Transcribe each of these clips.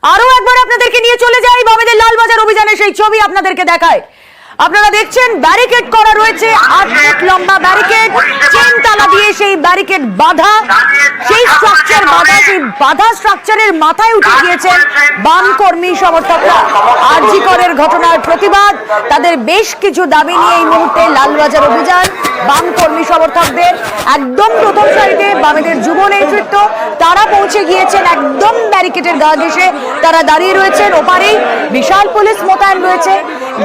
আরো একবার আপনাদেরকে নিয়ে চলে যাই বামেদের লালবাজার অভিযানের সেই ছবি আপনাদেরকে দেখায়। আপনারা দেখছেন ব্যারিকেড করা রয়েছে, 8 ফুট লম্বা ব্যারিকেড, চেন তালা দিয়ে সেই ব্যারিকেড বাঁধা, সেই স্ট্রাকচার বাঁধা, সেই বাঁধা স্ট্রাকচারের মাথায় উঠে গিয়েছেন বাম কর্মী সমর্থকরা। আরজি করের ঘটনার প্রতিবাদ, তাদের বেশ কিছু দাবি নিয়ে এই মুহূর্তে লালবাজার অভিযান। বাম কর্মী সমর্থকদের একদম প্রথম সারিতে বামেদের যুব নেতৃত্ব, তারা পৌঁছে গিয়েছেন একদম ব্যারিকেডের গা ঘেঁষে তারা দাঁড়িয়ে রয়েছেন। ওপারেই বিশাল পুলিশ মোতায়েন রয়েছে।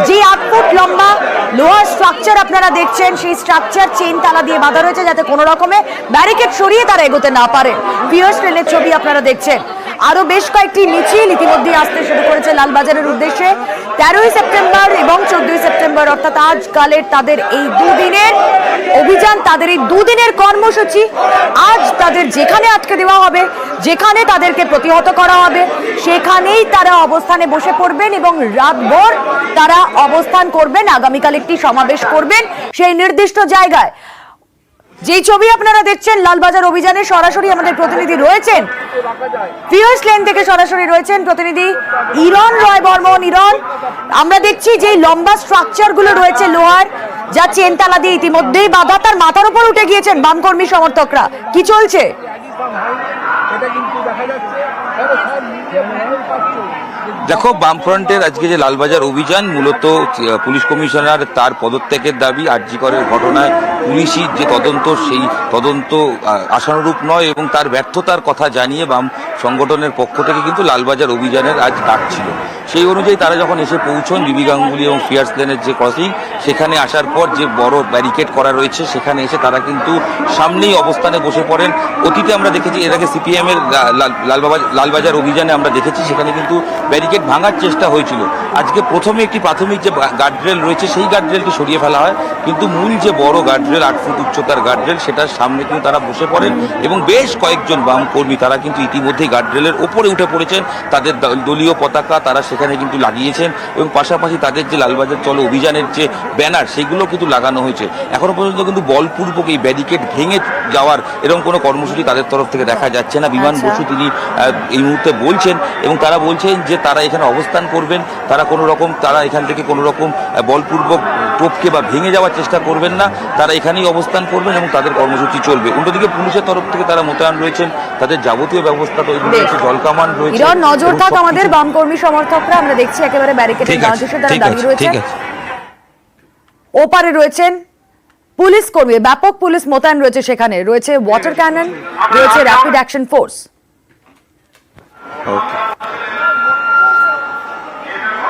যে 8 ফুট লম্বা লোহার স্ট্রাকচার আপনারা দেখছেন, সেই স্ট্রাকচার চেন তালা দিয়ে বাঁধা রয়েছে যাতে কোনো রকমে ব্যারিকেড সরিয়ে তারা এগোতে না পারে। পিয়ার্স লেনের ছবি আপনারা দেখছেন। আরো বেশ কয়েকটি মিছিল ইতিমধ্যে আসতে শুরু করেছে লালবাজারের উদ্দেশ্যে। 13ই সেপ্টেম্বর এবং 14ই সেপ্টেম্বর অর্থাৎ আজকালের তাদের এই দুদিনের অভিযান, তাদের এই দুদিনের কর্মসূচি। আজ তাদের যেখানে আটকে দেওয়া হবে, যেখানে তাদেরকে প্রতিহত করা হবে, সেখানেই তারা অবস্থানে বসে পড়বেন এবং রাতভর তারা অবস্থান করবেন। আগামীকাল একটি সমাবেশ করবেন সেই নির্দিষ্ট জায়গায়। যে ছবি আপনারা দেখছেন লালবাজার অভিযানে সরাসরি আমাদের প্রতিনিধি রয়েছেন পিয়ার্স লেন থেকে, সরাসরি রয়েছেন প্রতিনিধি ইরন রয় বর্মন। ইরন, আমরা দেখছি যে লম্বা স্ট্রাকচার গুলো রয়েছে লোহার, যা চেন তালা দিয়ে ইতিমধ্যেই বাঁধা, তার মাথার উপর উঠে গিয়েছেন বামকর্মী সমর্থকরা। কি চলছে? দেখো, বামফ্রন্টের আজকে যে লালবাজার অভিযান, মূলত পুলিশ কমিশনার তার পদত্যাগের দাবি। আরজি করের ঘটনায় পুলিশি যে তদন্ত, সেই তদন্ত আশানুরূপ নয় এবং তার ব্যর্থতার কথা জানিয়ে বাম সংগঠনের পক্ষ থেকে কিন্তু লালবাজার অভিযানের আজ ডাক ছিল। সেই অনুযায়ী তারা যখন এসে পৌঁছন বিবি গাঙ্গুলি এবং পিয়ার্স লেনের যে ক্রসিং, সেখানে আসার পর যে বড় ব্যারিকেড করা রয়েছে সেখানে এসে তারা কিন্তু সামনেই অবস্থানে বসে পড়েন। অতীতে আমরা দেখেছি, এর আগে সিপিএম এর লালবাজার অভিযানে আমরা দেখেছি সেখানে কিন্তু ব্যারিকেড ভাঙার চেষ্টা হয়েছিল। আজকে প্রথমে একটি প্রাথমিক যে গার্ডরেল রয়েছে সেই গার্ডরেলটি সরিয়ে ফেলা হয়, কিন্তু মূল যে বড় গার্ডরেল 8 ফুট উচ্চতার গার্ডরেল, সেটার সামনে কিন্তু তারা বসে পড়েন এবং বেশ কয়েকজন বাম কর্মী তারা কিন্তু ইতিমধ্যেই গার্ডরেলের ওপরে উঠে পড়েছেন। তাদের দলীয় পতাকা তারা সেখানে কিন্তু লাগিয়েছেন এবং পাশাপাশি তাদের যে লালবাজার চলো অভিযানের যে ব্যানার, সেগুলো কিন্তু লাগানো হয়েছে। এখনো পর্যন্ত কিন্তু বলপূর্বক এই ব্যারিকেড ভেঙে যাওয়ার এরকম কোনো কর্মসূচি তাদের তরফ থেকে দেখা যাচ্ছে না। বিমান বসু তিনি এই মুহূর্তে বলছেন এবং তারা বলছেন যে তারা এখানে অবস্থান করবেন, তারা এখান থেকে কোনো রকম বলপূর্বক টপকে বা ভেঙে যাওয়ার চেষ্টা করবেন না, তারা এখানেই অবস্থান করবেন এবং তাদের কর্মসূচি চলবে। অন্যদিকে পুলিশের তরফ থেকে তারা মোতায়েন রয়েছেন, তাদের যাবতীয় ব্যবস্থা তৈরি রয়েছে, জলকামান রয়েছে। নজর থাক আমাদের বাম কর্মী সমর্থকরা, আমরা দেখছি একেবারে ব্যারিকেডের গা ঘেঁষে তারা দাঁড়িয়ে রয়েছেন। ওপারে রয়েছেন পুলিশ কর্মী, ব্যাপক পুলিশ মোতায়েন রয়েছে, সেখানে রয়েছে ওয়াটার ক্যানন, রয়েছে র্যাপিড অ্যাকশন ফোর্স।